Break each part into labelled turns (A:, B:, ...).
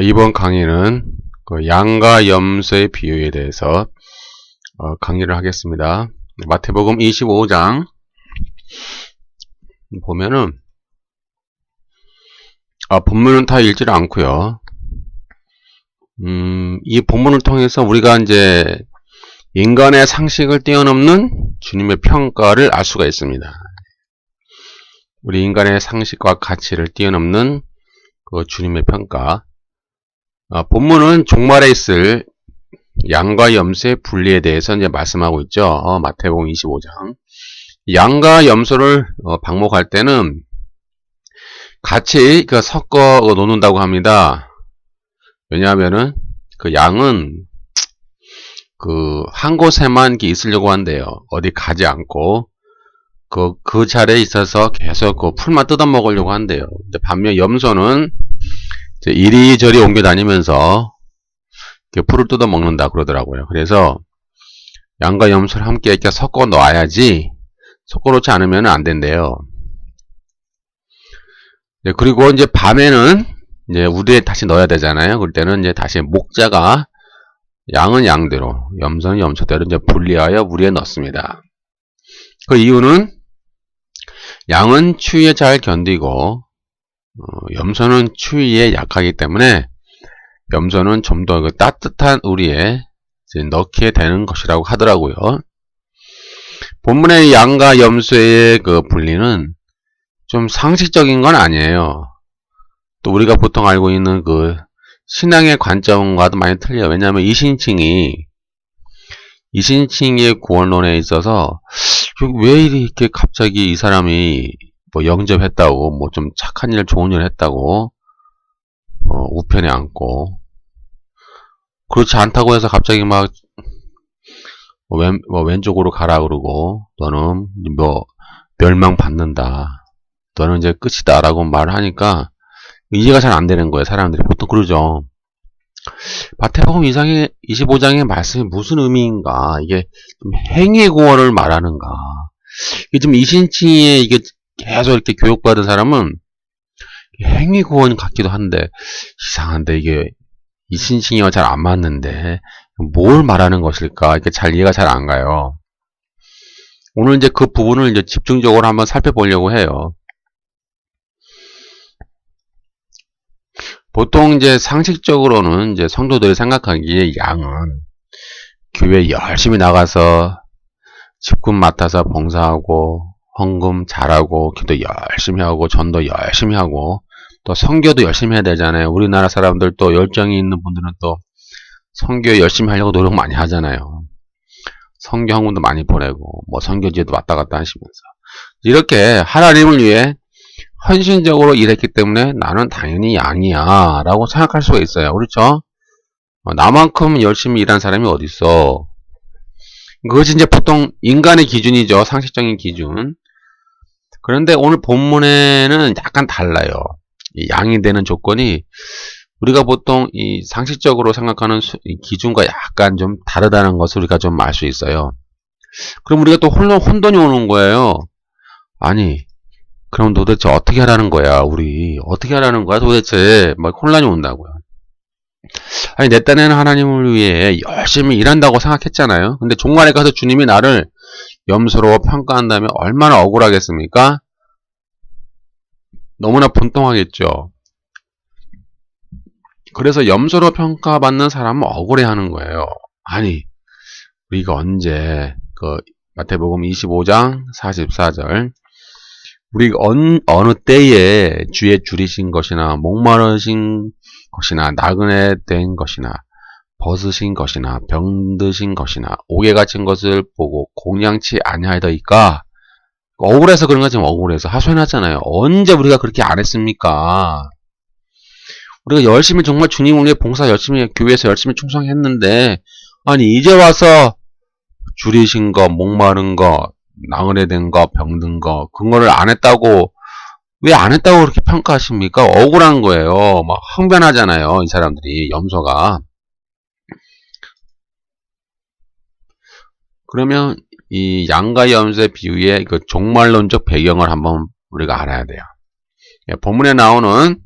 A: 이번 강의는 그 양과 염소의 비유에 대해서 강의를 하겠습니다. 마태복음 25장 보면은 본문은 다 읽지를 않고요. 이 본문을 통해서 우리가 이제 인간의 상식을 뛰어넘는 주님의 평가를 알 수가 있습니다. 우리 인간의 상식과 가치를 뛰어넘는 그 주님의 평가. 본문은 종말에 있을 양과 염소의 분리에 대해서 이제 말씀하고 있죠. 마태복음 25장. 양과 염소를 방목할 때는 같이 섞어 놓는다고 합니다. 왜냐하면은 그 양은 한 곳에만 있으려고 한대요. 어디 가지 않고 그 자리에 있어서 계속 풀만 뜯어 먹으려고 한대요. 반면 염소는 이리저리 옮겨 다니면서 풀을 뜯어 먹는다 그러더라고요. 그래서 양과 염소를 함께 이렇게 섞어 놓아야지, 섞어 놓지 않으면 안 된대요. 그리고 이제 밤에는 이제 우리에 다시 넣어야 되잖아요. 그럴 때는 이제 다시 목자가 양은 양대로, 염소는 염소대로 이제 분리하여 우리에 넣습니다. 그 이유는 양은 추위에 잘 견디고 염소는 추위에 약하기 때문에 염소는 좀 더 따뜻한 우리에 넣게 되는 것이라고 하더라고요. 본문의 양과 염소의 분리는 좀 상식적인 건 아니에요. 또 우리가 보통 알고 있는 신앙의 관점과도 많이 틀려요. 왜냐하면 이신칭의 구원론에 있어서 왜 이렇게 갑자기 이 사람이 영접했다고, 좀 착한 일, 좋은 일 했다고, 우편에 앉고, 그렇지 않다고 해서 갑자기 왼쪽으로 가라 그러고, 너는 멸망받는다. 너는 이제 끝이다. 라고 말을 하니까, 이해가 잘 안 되는 거예요. 사람들이. 보통 그러죠. 마태복음 25장의 말씀이 무슨 의미인가? 이게 좀 행위 구원을 말하는가? 이게 좀 이신칭에 이게 계속 이렇게 교육받은 사람은 행위 구원 같기도 한데, 이상한데, 이게 이신칭이와 잘 안 맞는데, 뭘 말하는 것일까? 이게 잘 이해가 잘 안 가요. 오늘 이제 그 부분을 이제 집중적으로 한번 살펴보려고 해요. 보통 이제 상식적으로는 이제 성도들이 생각하기에 양은 교회 열심히 나가서 집금 맡아서 봉사하고, 헌금 잘하고, 기도 열심히 하고, 전도 열심히 하고, 또 선교도 열심히 해야 되잖아요. 우리나라 사람들 또 열정이 있는 분들은 또 선교 열심히 하려고 노력 많이 하잖아요. 선교 헌금도 많이 보내고, 선교지에도 왔다 갔다 하시면서. 이렇게 하나님을 위해 헌신적으로 일했기 때문에 나는 당연히 양이야 라고 생각할 수가 있어요. 그렇죠? 나만큼 열심히 일한 사람이 어디 있어? 그것이 이제 보통 인간의 기준이죠. 상식적인 기준. 그런데 오늘 본문에는 약간 달라요. 이 양이 되는 조건이 우리가 보통 이 상식적으로 생각하는 기준과 약간 좀 다르다는 것을 우리가 좀 알 수 있어요. 그럼 우리가 또 혼돈이 오는 거예요. 아니, 그럼 도대체 어떻게 하라는 거야? 우리 어떻게 하라는 거야? 도대체 혼란이 온다고요. 아니, 내 딴에는 하나님을 위해 열심히 일한다고 생각했잖아요. 근데 종말에 가서 주님이 나를 염소로 평가한다면 얼마나 억울하겠습니까? 너무나 분통하겠죠. 그래서 염소로 평가받는 사람은 억울해하는 거예요. 아니, 우리가 언제 마태복음 25장 44절 우리가 어느 때에 주의 줄이신 것이나 목마르신 것이나 나그네 된 것이나 벗으신 것이나 병드신 것이나 옥에 갇힌 것을 보고 공양치 아니하더이까? 억울해서 그런 거지. 억울해서 하소연하잖아요. 언제 우리가 그렇게 안 했습니까? 우리가 열심히 정말 주님을 위해 봉사 열심히 교회에서 열심히 충성했는데, 아니 이제 와서 줄이신 거, 목마른 거, 나그네 된 거, 병든 거, 그거를 안 했다고, 왜 안 했다고 그렇게 평가하십니까? 억울한 거예요. 항변하잖아요. 이 사람들이, 염소가. 그러면 이 양과 염소의 비유의 종말론적 배경을 한번 우리가 알아야 돼요. 본문에 나오는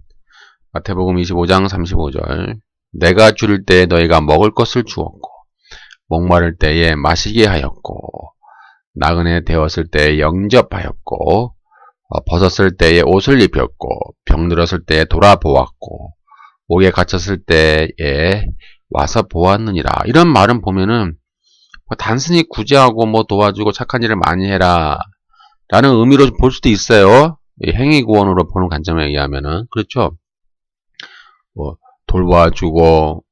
A: 마태복음 25장 35절. 내가 줄일 때에 너희가 먹을 것을 주었고 목마를 때에 마시게 하였고 나그네 되었을 때에 영접하였고 벗었을 때에 옷을 입혔고 병들었을 때에 돌아보았고 옥에 갇혔을 때에 와서 보았느니라. 이런 말은 보면은 단순히 구제하고 뭐 도와주고 착한 일을 많이 해라 라는 의미로 볼 수도 있어요. 행위구원으로 보는 관점에 의하면은. 그렇죠. 뭐 돌봐주고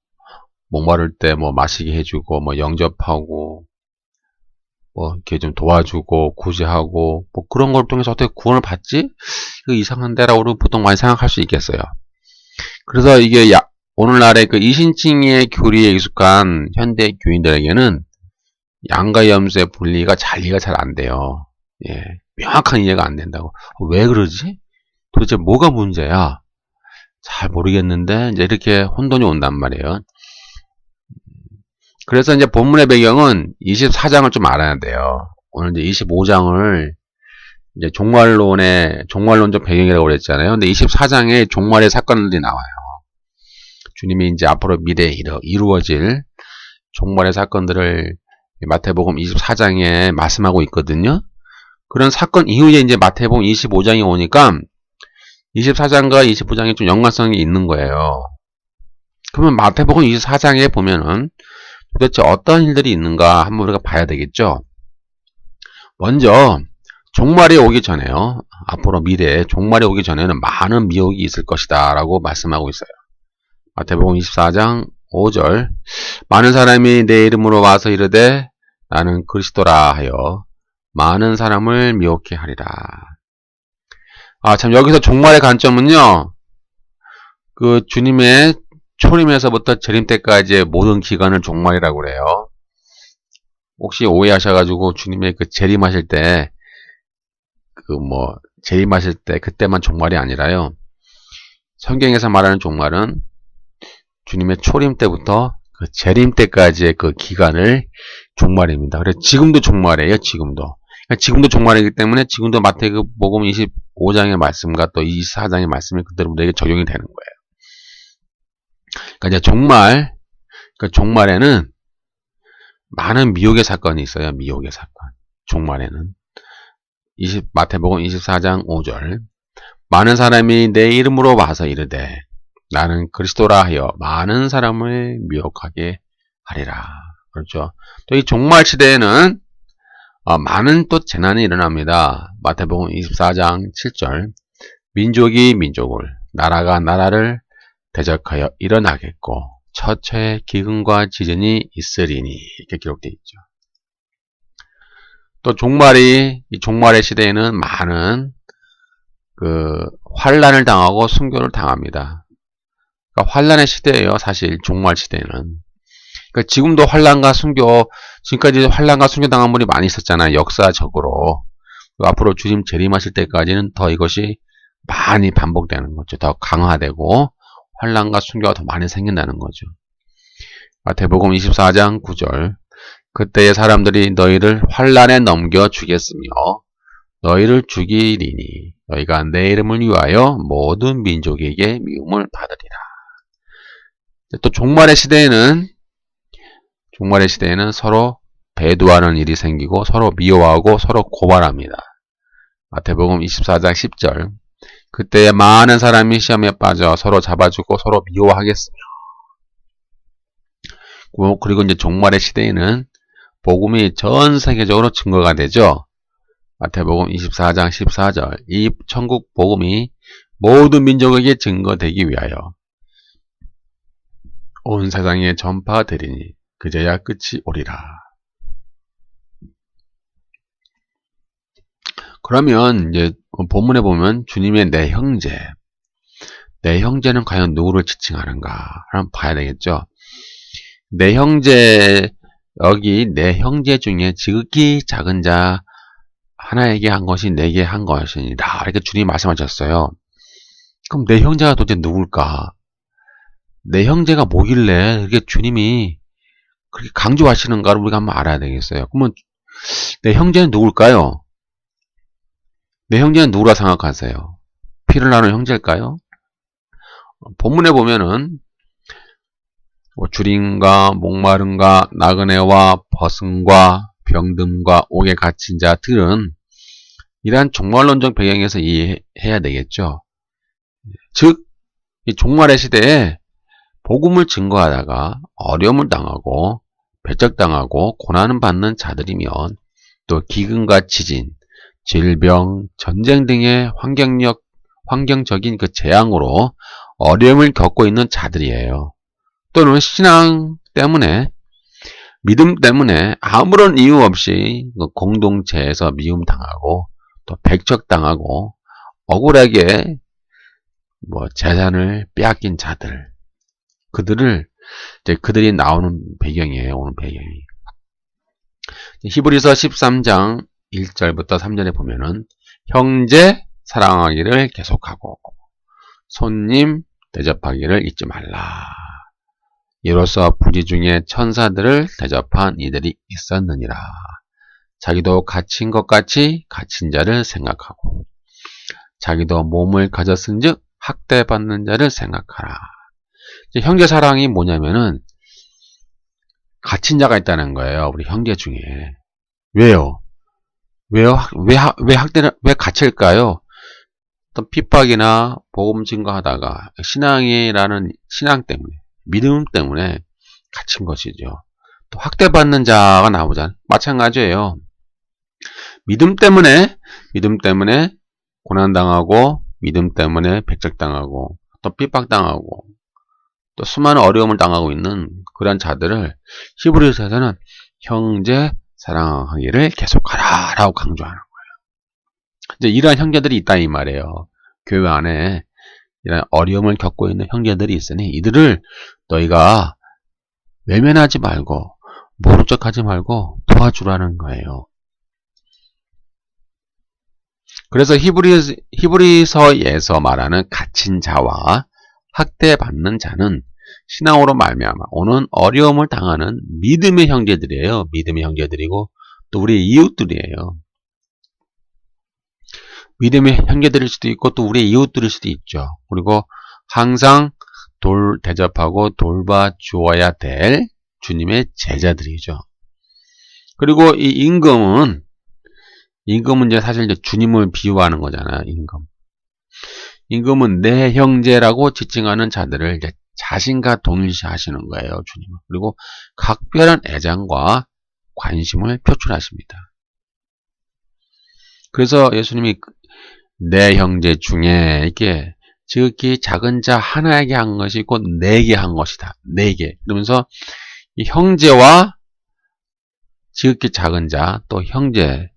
A: 목마를 때 뭐 마시게 해주고 뭐 영접하고 뭐 이렇게 좀 도와주고 구제하고 뭐 그런 걸 통해서 어떻게 구원을 받지? 이거 이상한데라고 보통 많이 생각할 수 있겠어요. 그래서 이게 오늘날의 그 이신칭의 교리에 익숙한 현대 교인들에게는 양과 염소의 분리가 이해가 잘 안 돼요. 예, 명확한 이해가 안 된다고. 왜 그러지? 도대체 뭐가 문제야? 잘 모르겠는데 이제 이렇게 혼돈이 온단 말이에요. 그래서 이제 본문의 배경은 24장을 좀 알아야 돼요. 오늘 이제 25장을 이제 종말론적 배경이라고 그랬잖아요. 근데 24장에 종말의 사건들이 나와요. 주님이 이제 앞으로 미래에 이루어질 종말의 사건들을 마태복음 24장에 말씀하고 있거든요. 그런 사건 이후에 이제 마태복음 25장이 오니까 24장과 25장에 좀 연관성이 있는 거예요. 그러면 마태복음 24장에 보면은 도대체 어떤 일들이 있는가 한번 우리가 봐야 되겠죠. 먼저 종말이 오기 전에요. 앞으로 미래에 종말이 오기 전에는 많은 미혹이 있을 것이다 라고 말씀하고 있어요. 마태복음 24장 5절. 많은 사람이 내 이름으로 와서 이르되 나는 그리스도라 하여 많은 사람을 미혹해 하리라. 참 여기서 종말의 관점은요. 그 주님의 초림에서부터 재림 때까지의 모든 기간을 종말이라고 그래요. 혹시 오해하셔가지고 주님의 그 재림하실 때 재림하실 때 그때만 종말이 아니라요. 성경에서 말하는 종말은 주님의 초림 때부터 그 재림 때까지의 그 기간을 종말입니다. 그래서 지금도 종말이에요. 지금도. 그러니까 지금도 종말이기 때문에 지금도 마태복음 25장의 말씀과 또 24장의 말씀이 그대로 우리에게 적용이 되는 거예요. 그러니까 이제 종말에는 많은 미혹의 사건이 있어요. 미혹의 사건. 종말에는. 마태복음 24장 5절. 많은 사람이 내 이름으로 와서 이르되 나는 그리스도라 하여 많은 사람을 미혹하게 하리라. 그렇죠. 또 이 종말 시대에는 많은 또 재난이 일어납니다. 마태복음 24장 7절. 민족이 민족을, 나라가 나라를 대적하여 일어나겠고 처처에 기근과 지진이 있으리니 이렇게 기록되어 있죠. 또 종말의 시대에는 많은 환란을 당하고 순교를 당합니다. 그러니까 환란의 시대예요. 사실 종말 시대는. 그러니까 지금도 환란과 순교, 지금까지 환란과 순교 당한 분이 많이 있었잖아요. 역사적으로. 앞으로 주님 재림하실 때까지는 더 이것이 많이 반복되는 거죠. 더 강화되고 환란과 순교가 더 많이 생긴다는 거죠. 마태복음 24장 9절. 그때의 사람들이 너희를 환란에 넘겨 주겠으며 너희를 죽이리니 너희가 내 이름을 위하여 모든 민족에게 미움을 받으리라. 또 종말의 시대에는 서로 배도하는 일이 생기고 서로 미워하고 서로 고발합니다. 마태복음 24장 10절. 그때에 많은 사람이 시험에 빠져 서로 잡아주고 서로 미워하겠으며. 그리고 이제 종말의 시대에는 복음이 전 세계적으로 증거가 되죠. 마태복음 24장 14절. 이 천국 복음이 모든 민족에게 증거되기 위하여 온 세상에 전파되리니 그제야 끝이 오리라. 그러면 이제 본문에 보면 주님의 내 형제는 과연 누구를 지칭하는가 한번 봐야 되겠죠. 내 형제, 여기 내 형제 중에 지극히 작은 자 하나에게 한 것이 내게 한 것이니라 이렇게 주님이 말씀하셨어요. 그럼 내 형제가 도대체 누굴까? 내 형제가 뭐길래 이렇게 주님이 그렇게 강조하시는가를 우리가 한번 알아야 되겠어요. 그러면 내 형제는 누굴까요? 내 형제는 누구라 생각하세요? 피를 나눈 형제일까요? 본문에 보면은 주림과 목마름과 나그네와 벗음과 병듦과 옥에 갇힌 자들은 이러한 종말론적 배경에서 이해해야 되겠죠. 즉, 이 종말의 시대에 복음을 증거하다가 어려움을 당하고 배척당하고 고난을 받는 자들이면 또 기근과 지진, 질병, 전쟁 등의 환경적인 그 재앙으로 어려움을 겪고 있는 자들이에요. 또는 신앙 때문에, 믿음 때문에 아무런 이유 없이 공동체에서 미움당하고 또 배척당하고 억울하게 재산을 빼앗긴 자들, 그들이 나오는 배경이에요. 오늘 배경이. 히브리서 13장 1절부터 3절에 보면은 형제 사랑하기를 계속하고 손님 대접하기를 잊지 말라. 이로써 부지 중에 천사들을 대접한 이들이 있었느니라. 자기도 갇힌 것 같이 갇힌 자를 생각하고 자기도 몸을 가졌은즉 학대받는 자를 생각하라. 형제 사랑이 뭐냐면은 갇힌 자가 있다는 거예요. 우리 형제 중에. 왜요? 왜 갇힐까요? 어떤 핍박이나 복음 증거하다가 신앙 때문에, 믿음 때문에 갇힌 것이죠. 또 학대받는 자가 나오잖아요. 마찬가지예요. 믿음 때문에 고난당하고, 믿음 때문에 배척당하고, 또 핍박당하고, 또 수많은 어려움을 당하고 있는 그런 자들을 히브리서에서는 형제 사랑하기를 계속하라 라고 강조하는 거예요. 이제 이러한 형제들이 있다 이 말이에요. 교회 안에 이런 어려움을 겪고 있는 형제들이 있으니 이들을 너희가 외면하지 말고 모른 척하지 말고 도와주라는 거예요. 그래서 히브리서에서 말하는 갇힌 자와 학대받는 자는 신앙으로 말미암아 오는 어려움을 당하는 믿음의 형제들이에요. 믿음의 형제들이고 또 우리의 이웃들이에요. 믿음의 형제들일 수도 있고 또 우리의 이웃들일 수도 있죠. 그리고 항상 대접하고 돌봐주어야 될 주님의 제자들이죠. 그리고 이 임금은 이제 사실 주님을 비유하는 거잖아요. 임금은 내 형제라고 지칭하는 자들을 이제 자신과 동일시하시는 거예요. 주님은. 그리고 각별한 애정과 관심을 표출하십니다. 그래서 예수님이 내 형제 중에 이렇게 지극히 작은 자 하나에게 한 것이 곧 내게 한 것이다. 내게. 그러면서 이 형제와 지극히 작은 자 또 형제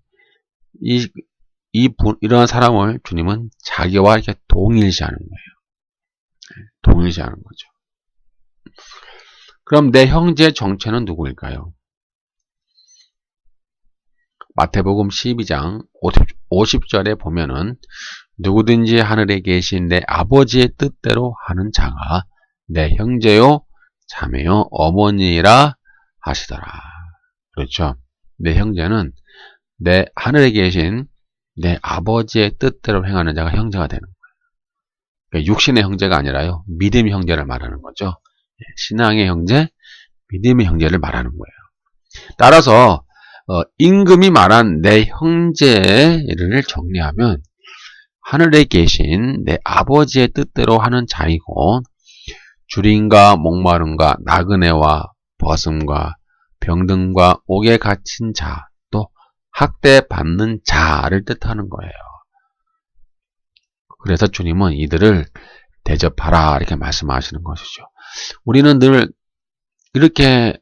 A: 이러한 사람을 주님은 자기와 이렇게 동일시하는 거예요. 동일시하는 거죠. 그럼 내 형제의 정체는 누구일까요? 마태복음 12장 50절에 보면은 누구든지 하늘에 계신 내 아버지의 뜻대로 하는 자가 내 형제요 자매요 어머니라 하시더라. 그렇죠. 내 형제는 내 하늘에 계신 내 아버지의 뜻대로 행하는 자가 형제가 되는 거예요. 그러니까 육신의 형제가 아니라요. 믿음의 형제를 말하는 거죠. 신앙의 형제, 믿음의 형제를 말하는 거예요. 따라서 임금이 말한 내 형제를 정리하면 하늘에 계신 내 아버지의 뜻대로 하는 자이고 주림과 목마름과 나그네와 벗음과 병듦과 옥에 갇힌 자 또 학대받는 자를 뜻하는 거예요. 그래서 주님은 이들을 대접하라 이렇게 말씀하시는 것이죠. 우리는 늘 이렇게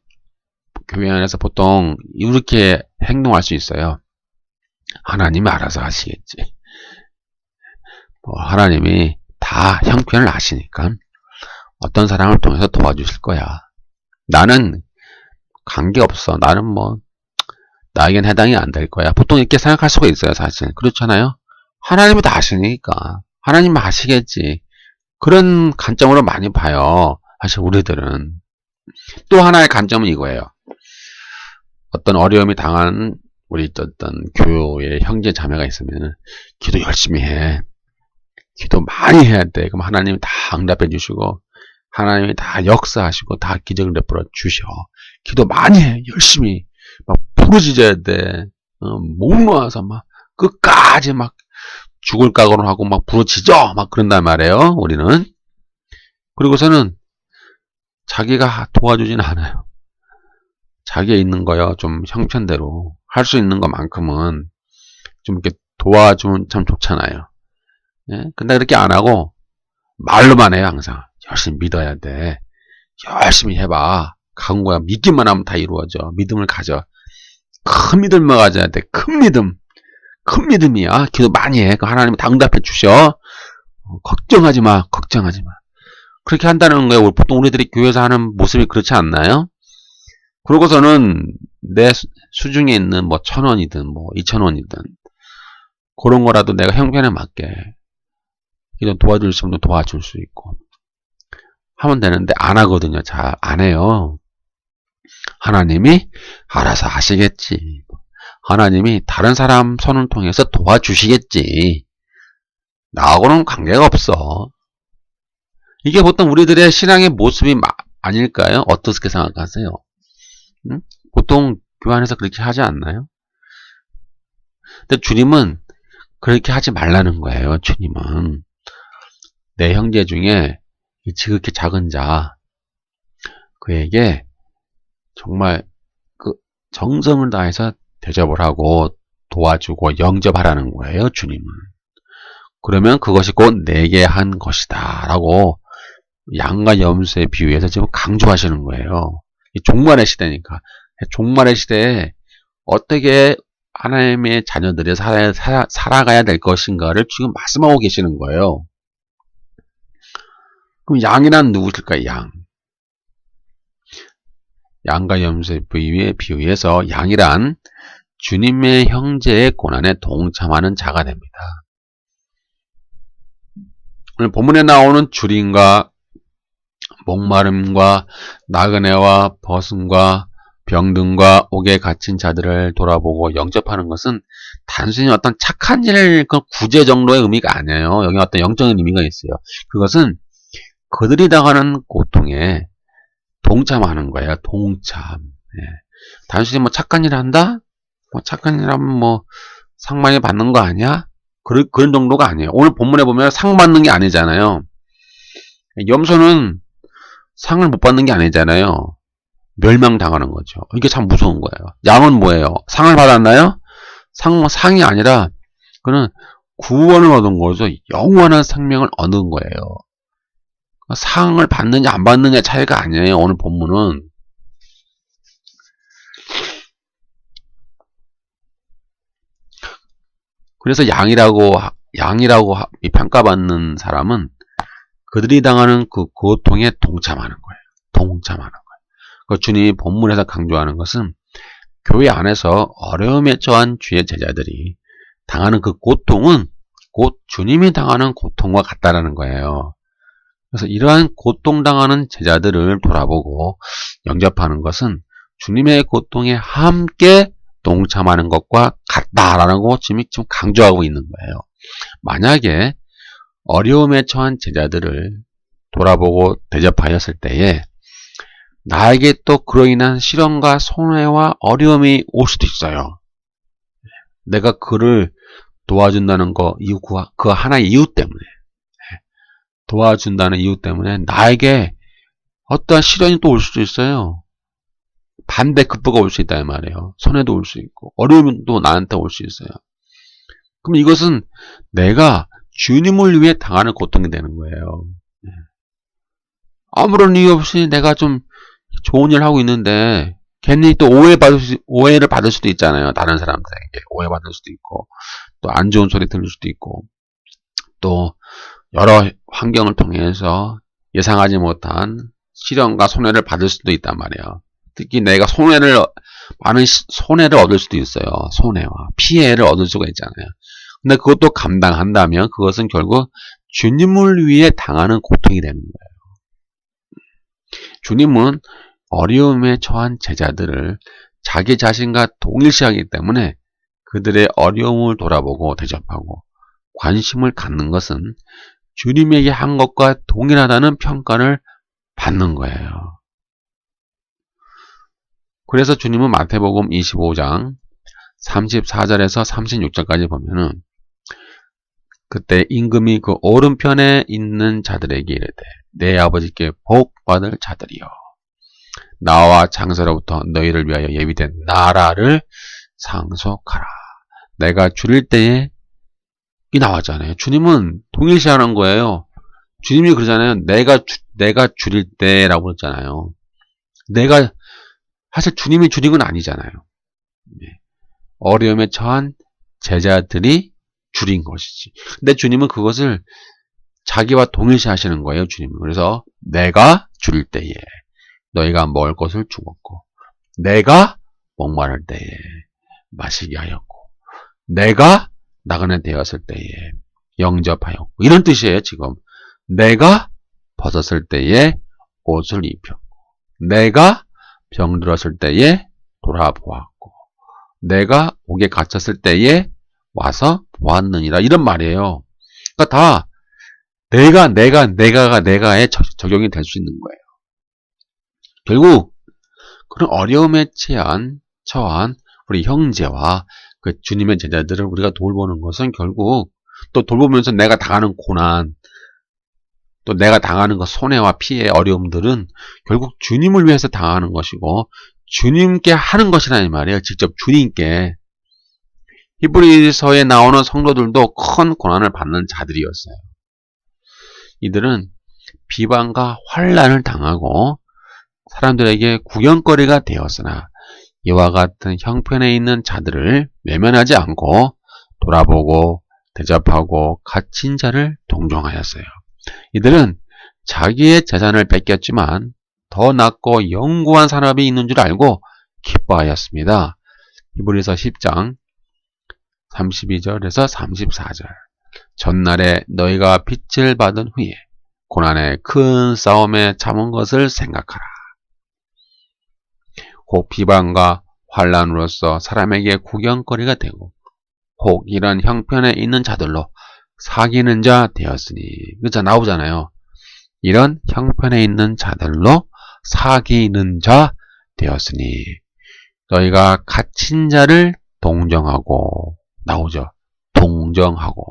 A: 교회 안에서 보통 이렇게 행동할 수 있어요. 하나님이 알아서 하시겠지. 하나님이 다 형편을 아시니까 어떤 사람을 통해서 도와주실 거야. 나는 관계없어. 나는 나에겐 해당이 안 될 거야. 보통 이렇게 생각할 수가 있어요. 사실. 그렇잖아요. 하나님이 다 아시니까. 하나님이 아시겠지. 그런 관점으로 많이 봐요. 사실 우리들은. 또 하나의 관점은 이거예요. 어떤 어려움이 당한 우리 어떤 교회의 형제 자매가 있으면 기도 열심히 해. 기도 많이 해야 돼. 그럼 하나님이 다 응답해 주시고 하나님이 다 역사하시고 다 기적을 베풀어 주셔. 기도 많이 해. 열심히 막 부르짖어야 돼. 목 놓아서 막 끝까지 막 죽을 각오를 하고 막 부르짖어 막 그런단 말이에요. 우리는. 그리고서는 자기가 도와주진 않아요. 자기에 있는 거요. 좀 형편대로 할 수 있는 것만큼은 좀 이렇게 도와주면 참 좋잖아요. 예? 근데 그렇게 안 하고 말로만 해요. 항상 열심히 믿어야 돼. 열심히 해봐. 가는 거야. 믿기만 하면 다 이루어져. 믿음을 가져. 큰 믿음을 가져야 돼. 큰 믿음. 큰 믿음이야. 기도 많이 해. 하나님이 다 응답해 주셔. 걱정하지 마. 걱정하지 마. 그렇게 한다는 거예요. 보통 우리들이 교회에서 하는 모습이 그렇지 않나요? 그러고서는 내 수중에 있는 뭐 1,000원이든 뭐 2,000원이든 그런 거라도 내가 형편에 맞게 도와줄 수 있으면 도와줄 수 있고 하면 되는데 안 하거든요. 잘 안 해요. 하나님이 알아서 하시겠지. 하나님이 다른 사람 손을 통해서 도와주시겠지. 나하고는 관계가 없어. 이게 보통 우리들의 신앙의 모습이 아닐까요? 어떻게 생각하세요? 응? 보통 교회 안에서 그렇게 하지 않나요? 근데 주님은 그렇게 하지 말라는 거예요. 주님은 내 형제 중에 지극히 작은 자 그에게 정말 그 정성을 다해서 대접을 하고 도와주고 영접하라는 거예요. 주님은. 그러면 그것이 곧 내게 한 것이다 라고 양과 염소의 비유에서 지금 강조하시는 거예요. 종말의 시대니까. 종말의 시대에 어떻게 하나님의 자녀들이 살아가야 될 것인가를 지금 말씀하고 계시는 거예요. 그럼 양이란 누구실까요? 양. 양과 염소의 비유에서 양이란 주님의 형제의 고난에 동참하는 자가 됩니다. 오늘 본문에 나오는 주림과 목마름과 나그네와 버슴과 병든과 옥에 갇힌 자들을 돌아보고 영접하는 것은 단순히 어떤 착한 일 구제 정도의 의미가 아니에요. 여기 어떤 영적인 의미가 있어요. 그것은 그들이 당하는 고통에 동참하는 거예요. 동참. 예. 단순히 뭐 착한 일 한다? 뭐 착한 일 하면 뭐 상 많이 받는 거 아니야? 그런 정도가 아니에요. 오늘 본문에 보면 상 받는 게 아니잖아요. 염소는 상을 못 받는 게 아니잖아요. 멸망당하는 거죠. 이게 참 무서운 거예요. 양은 뭐예요? 상을 받았나요? 상이 아니라 그는 구원을 얻은 거죠. 영원한 생명을 얻은 거예요. 상을 받느냐 안 받느냐 차이가 아니에요. 오늘 본문은. 그래서 양이라고 평가받는 사람은 그들이 당하는 그 고통에 동참하는 거예요. 동참하는 거예요. 주님이 본문에서 강조하는 것은 교회 안에서 어려움에 처한 주의 제자들이 당하는 그 고통은 곧 주님이 당하는 고통과 같다라는 거예요. 그래서 이러한 고통당하는 제자들을 돌아보고 영접하는 것은 주님의 고통에 함께 동참하는 것과 같다라는 거 지금 강조하고 있는 거예요. 만약에 어려움에 처한 제자들을 돌아보고 대접하였을 때에 나에게 또 그로 인한 시련과 손해와 어려움이 올 수도 있어요. 내가 그를 도와준다는 거, 그 하나의 이유 때문에 도와준다는 이유 때문에 나에게 어떠한 시련이 또 올 수도 있어요. 반대급부가 올 수 있다 이 말이에요. 손해도 올 수 있고 어려움이 또 나한테 올 수 있어요. 그럼 이것은 내가 주님을 위해 당하는 고통이 되는 거예요. 아무런 이유 없이 내가 좀 좋은 일을 하고 있는데 괜히 또 오해를 받을 수도 있잖아요. 다른 사람들에게 오해받을 수도 있고 또 안 좋은 소리 들을 수도 있고 또 여러 환경을 통해서 예상하지 못한 시련과 손해를 받을 수도 있단 말이에요. 특히 내가 많은 손해를 얻을 수도 있어요. 손해와 피해를 얻을 수가 있잖아요. 근데 그것도 감당한다면 그것은 결국 주님을 위해 당하는 고통이 되는 거예요. 주님은 어려움에 처한 제자들을 자기 자신과 동일시하기 때문에 그들의 어려움을 돌아보고 대접하고 관심을 갖는 것은 주님에게 한 것과 동일하다는 평가를 받는 거예요. 그래서 주님은 마태복음 25장 34절에서 36절까지 보면은 그때 임금이 그 오른편에 있는 자들에게 이르되 내 아버지께 복 받을 자들이여 나와 장세로부터 너희를 위하여 예비된 나라를 상속하라. 내가 줄일 때에 이 나왔잖아요. 주님은 동일시하는 거예요. 주님이 그러잖아요. 내가 줄일 때라고 그랬잖아요. 사실 주님이 줄인 건 아니잖아요. 어려움에 처한 제자들이 줄인 것이지. 근데 주님은 그것을 자기와 동일시 하시는 거예요. 주님은. 그래서 내가 줄일 때에 너희가 먹을 것을 주었고 내가 목마를 때에 마시게 하였고 내가 나그네 되었을 때에 영접하였고 이런 뜻이에요. 지금 내가 벗었을 때에 옷을 입혔고 내가 병들었을 때에 돌아보았고 내가 옥에 갇혔을 때에 와서 보았느니라 이런 말이에요. 그러니까 다 내가에 적용이 될 수 있는 거예요. 결국 그런 어려움에 처한 우리 형제와 그 주님의 제자들을 우리가 돌보는 것은 결국 또 돌보면서 내가 당하는 고난 또 내가 당하는 그 손해와 피해 어려움들은 결국 주님을 위해서 당하는 것이고 주님께 하는 것이라는 말이에요. 직접 주님께. 히브리서에 나오는 성도들도 큰 고난을 받는 자들이었어요. 이들은 비방과 환난을 당하고 사람들에게 구경거리가 되었으나 이와 같은 형편에 있는 자들을 외면하지 않고 돌아보고 대접하고 갇힌 자를 동정하였어요. 이들은 자기의 재산을 뺏겼지만 더 낫고 영구한 산업이 있는 줄 알고 기뻐하였습니다. 히브리서 10장 32절에서 34절 전날에 너희가 빚을 받은 후에 고난의 큰 싸움에 참은 것을 생각하라. 혹 비방과 환난으로서 사람에게 구경거리가 되고 혹 이런 형편에 있는 자들로 사귀는 자 되었으니 그자 나오잖아요. 이런 형편에 있는 자들로 사귀는 자 되었으니 너희가 갇힌 자를 동정하고 나오죠. 동정하고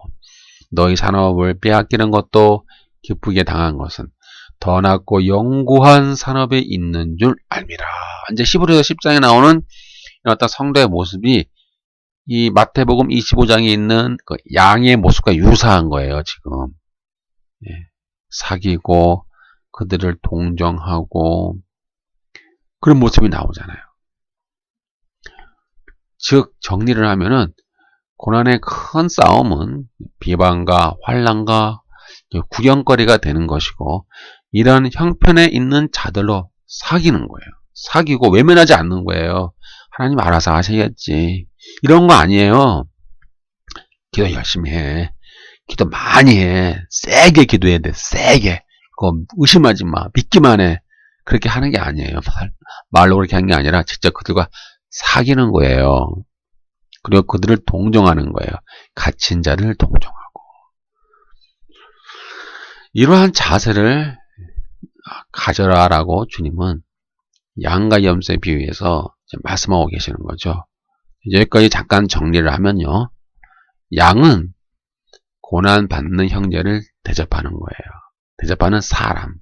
A: 너희 산업을 빼앗기는 것도 기쁘게 당한 것은 더 낫고 영구한 산업에 있는 줄 알미라. 이제 히브리서 10장에 나오는 어떤 성도의 모습이 이 마태복음 25장에 있는 그 양의 모습과 유사한 거예요. 지금 사귀고 그들을 동정하고 그런 모습이 나오잖아요. 즉 정리를 하면은 고난의 큰 싸움은 비방과 환난과 구경거리가 되는 것이고 이런 형편에 있는 자들로 사귀는 거예요. 사귀고 외면하지 않는 거예요. 하나님 알아서 하시겠지. 이런 거 아니에요. 기도 열심히 해. 기도 많이 해. 세게 기도해야 돼. 세게. 그거 의심하지 마. 믿기만 해. 그렇게 하는 게 아니에요. 말로 그렇게 하는 게 아니라 직접 그들과 사귀는 거예요. 그리고 그들을 동정하는 거예요. 갇힌 자를 동정하고. 이러한 자세를 가져라라고 주님은 양과 염소에 비유해서 말씀하고 계시는 거죠. 여기까지 잠깐 정리를 하면요. 양은 고난받는 형제를 대접하는 거예요. 대접하는 사람.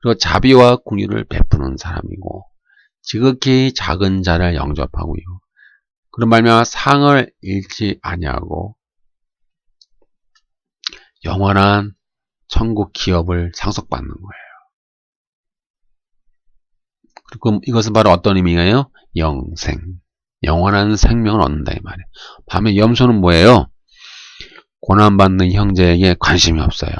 A: 그리고 자비와 긍휼을 베푸는 사람이고 지극히 작은 자를 영접하고요. 그런 말미암아 상을 잃지 아니하고 영원한 천국 기업을 상속받는 거예요. 그리고 이것은 바로 어떤 의미예요? 영생. 영원한 생명을 얻는다 이 말이에요. 반면 염소는 뭐예요? 고난받는 형제에게 관심이 없어요.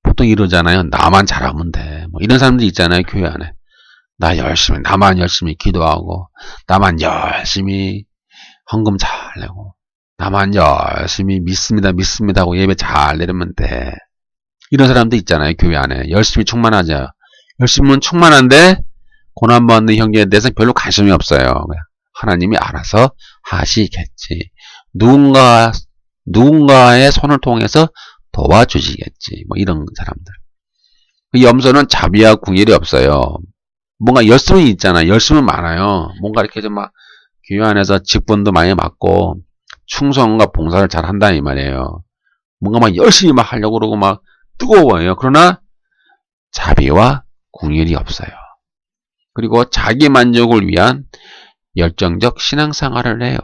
A: 보통 이러잖아요. 나만 잘하면 돼. 뭐 이런 사람들 있잖아요. 교회 안에. 나만 열심히 기도하고 나만 열심히 헌금 잘 내고 나만 열심히 믿습니다 하고 예배 잘 내리면 돼. 이런 사람도 있잖아요. 교회 안에. 열심히 충만하죠. 열심히는 충만한데 고난받는 형제에 대해서 별로 관심이 없어요. 하나님이 알아서 하시겠지. 누군가 누군가의 손을 통해서 도와주시겠지. 뭐 이런 사람들. 염소는 자비와 궁일이 없어요. 뭔가 열심이 있잖아. 열심은 많아요. 뭔가 이렇게 좀 막 교회 안에서 직분도 많이 맡고 충성과 봉사를 잘 한다 이 말이에요. 뭔가 막 열심히 막 하려고 그러고 막 뜨거워요. 그러나 자비와 궁일이 없어요. 그리고 자기 만족을 위한 열정적 신앙생활을 해요.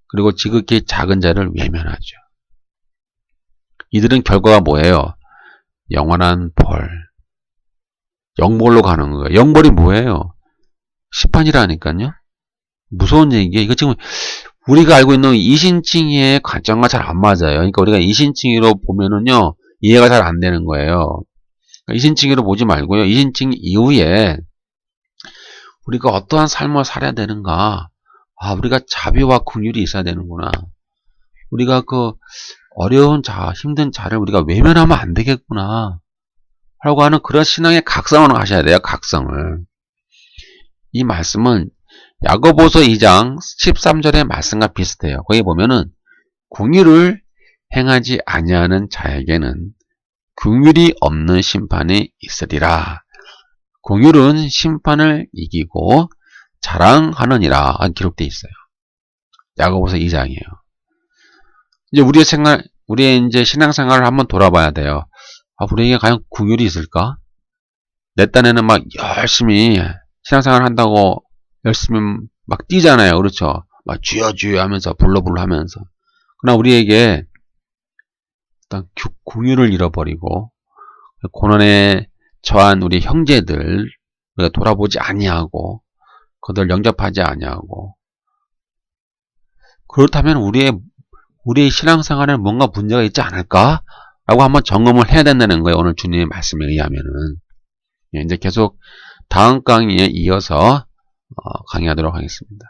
A: 그리고 지극히 작은 자를 외면하죠. 이들은 결과가 뭐예요? 영원한 벌. 영벌로 가는 거예요. 영벌이 뭐예요? 심판이라니까요. 무서운 얘기예요. 이거 지금 우리가 알고 있는 이신칭의의 관점과 잘 안 맞아요. 그러니까 우리가 이신칭의로 보면은요, 이해가 잘 안 되는 거예요. 이신칭의로 보지 말고요. 이신칭 이후에 우리가 어떠한 삶을 살아야 되는가? 아, 우리가 자비와 긍휼이 있어야 되는구나. 우리가 그 어려운 자, 힘든 자를 우리가 외면하면 안 되겠구나. 라고 하는 그런 신앙의 각성을 하셔야 돼요. 각성을. 이 말씀은 야고보서 2장 13절의 말씀과 비슷해요. 거기 보면은 긍휼을 행하지 아니하는 자에게는 긍휼이 없는 심판이 있으리라. 긍휼은 심판을 이기고 자랑하느니라 기록되어 있어요. 야고보서 2장이에요. 이제 우리의 이제 신앙생활을 한번 돌아봐야 돼요. 아, 우리에게 과연 긍휼이 있을까? 내 딴에는 막 열심히 신앙생활 한다고 열심히 막 뛰잖아요. 그렇죠? 막 주여 주여 하면서 불러불러 하면서. 그러나 우리에게 일단 긍휼을 잃어버리고 고난에 처한 우리 형제들 우리가 돌아보지 아니하고 그들 영접하지 아니하고 그렇다면 우리의 신앙생활에 뭔가 문제가 있지 않을까? 라고 한번 점검을 해야 된다는 거예요. 오늘 주님의 말씀에 의하면은. 이제 계속 다음 강의에 이어서 강의하도록 하겠습니다.